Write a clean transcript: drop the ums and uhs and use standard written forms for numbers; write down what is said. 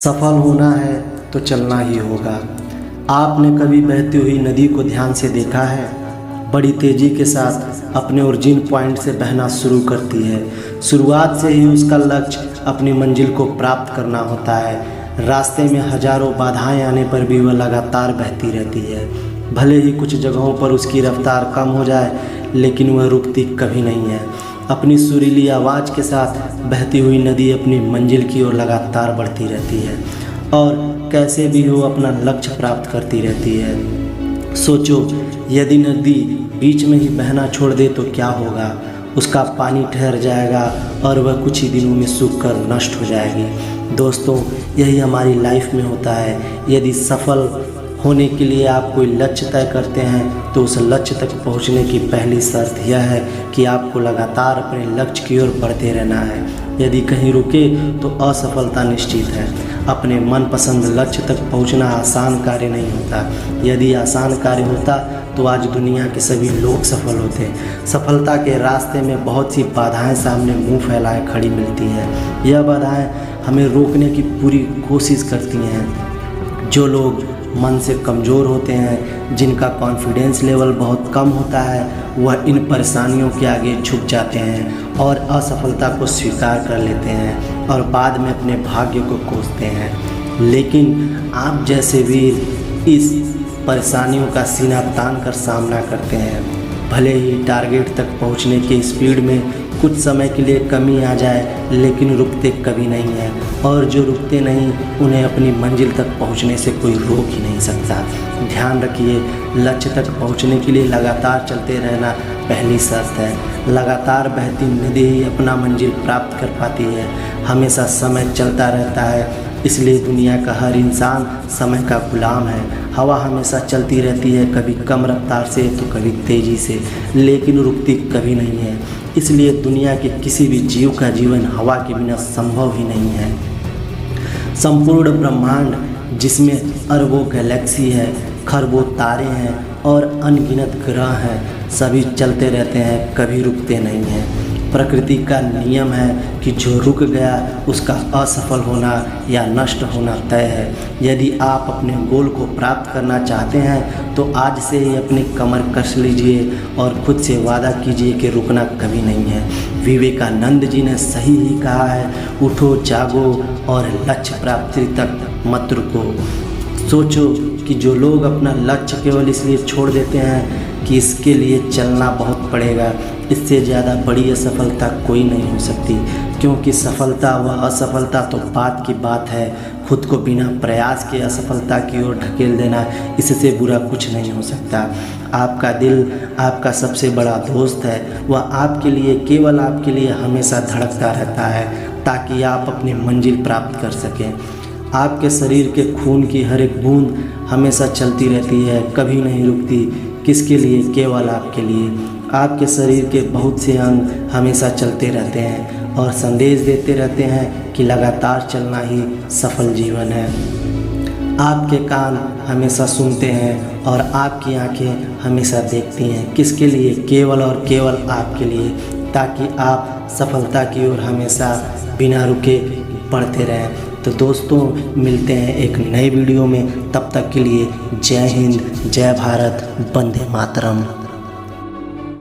सफल होना है तो चलना ही होगा। आपने कभी बहती हुई नदी को ध्यान से देखा है? बड़ी तेज़ी के साथ अपने ओरिजिन पॉइंट से बहना शुरू करती है। शुरुआत से ही उसका लक्ष्य अपनी मंजिल को प्राप्त करना होता है। रास्ते में हजारों बाधाएं आने पर भी वह लगातार बहती रहती है। भले ही कुछ जगहों पर उसकी रफ्तार कम हो जाए, लेकिन वह रुकती कभी नहीं है। अपनी सुरीली आवाज़ के साथ बहती हुई नदी अपनी मंजिल की ओर लगातार बढ़ती रहती है और कैसे भी हो अपना लक्ष्य प्राप्त करती रहती है। सोचो, यदि नदी बीच में ही बहना छोड़ दे तो क्या होगा? उसका पानी ठहर जाएगा और वह कुछ ही दिनों में सूख कर नष्ट हो जाएगी। दोस्तों, यही हमारी लाइफ में होता है। यदि सफल होने के लिए आप कोई लक्ष्य तय करते हैं तो उस लक्ष्य तक पहुंचने की पहली शर्त यह है कि आपको लगातार अपने लक्ष्य की ओर बढ़ते रहना है। यदि कहीं रुके तो असफलता निश्चित है। अपने मनपसंद लक्ष्य तक पहुंचना आसान कार्य नहीं होता। यदि आसान कार्य होता तो आज दुनिया के सभी लोग सफल होते। सफलता के रास्ते में बहुत सी बाधाएं सामने मुंह फैलाए खड़ी मिलती हैं। यह बाधाएं हमें रोकने की पूरी कोशिश करती हैं। जो लोग मन से कमज़ोर होते हैं, जिनका कॉन्फिडेंस लेवल बहुत कम होता है, वह इन परेशानियों के आगे झुक जाते हैं और असफलता को स्वीकार कर लेते हैं और बाद में अपने भाग्य को कोसते हैं। लेकिन आप जैसे वीर इस परेशानियों का सीना तान कर सामना करते हैं। भले ही टारगेट तक पहुंचने के स्पीड में कुछ समय के लिए कमी आ जाए, लेकिन रुकते कभी नहीं हैं और जो रुकते नहीं उन्हें अपनी मंजिल तक पहुंचने से कोई रोक ही नहीं सकता। ध्यान रखिए, लक्ष्य तक पहुंचने के लिए लगातार चलते रहना पहली शर्त है। लगातार बहती नदी ही अपना मंजिल प्राप्त कर पाती है। हमेशा समय चलता रहता है, इसलिए दुनिया का हर इंसान समय का गुलाम है। हवा हमेशा चलती रहती है, कभी कम रफ्तार से तो कभी तेज़ी से, लेकिन रुकती कभी नहीं है। इसलिए दुनिया के किसी भी जीव का जीवन हवा के बिना संभव ही नहीं है। संपूर्ण ब्रह्मांड, जिसमें अरबों गैलेक्सी है, खरबों तारे हैं और अनगिनत ग्रह हैं, सभी चलते रहते हैं, कभी रुकते नहीं हैं। प्रकृति का नियम है कि जो रुक गया उसका असफल होना या नष्ट होना तय है। यदि आप अपने गोल को प्राप्त करना चाहते हैं तो आज से ही अपनी कमर कस लीजिए और खुद से वादा कीजिए कि रुकना कभी नहीं है। विवेकानंद जी ने सही ही कहा है, उठो जागो और लक्ष्य प्राप्ति तक मत रुको। सोचो कि जो लोग अपना लक्ष्य केवल इसलिए छोड़ देते हैं कि इसके लिए चलना बहुत पड़ेगा, इससे ज़्यादा बड़ी असफलता कोई नहीं हो सकती। क्योंकि सफलता व असफलता तो बात की बात है। खुद को बिना प्रयास के असफलता की ओर ढकेल देना, इससे बुरा कुछ नहीं हो सकता। आपका दिल आपका सबसे बड़ा दोस्त है। वह आपके लिए, केवल आपके लिए हमेशा धड़कता रहता है ताकि आप अपनी मंजिल प्राप्त कर सकें। आपके शरीर के खून की हर एक बूंद हमेशा चलती रहती है, कभी नहीं रुकती। किसके लिए? केवल आपके लिए। आपके शरीर के बहुत से अंग हमेशा चलते रहते हैं और संदेश देते रहते हैं कि लगातार चलना ही सफल जीवन है। आपके कान हमेशा सुनते हैं और आपकी आंखें हमेशा देखती हैं। किसके लिए? केवल और केवल आपके लिए, ताकि आप सफलता की ओर हमेशा बिना रुके बढ़ते रहें। तो दोस्तों, मिलते हैं एक नए वीडियो में। तब तक के लिए जय हिंद, जय भारत, वंदे मातरम।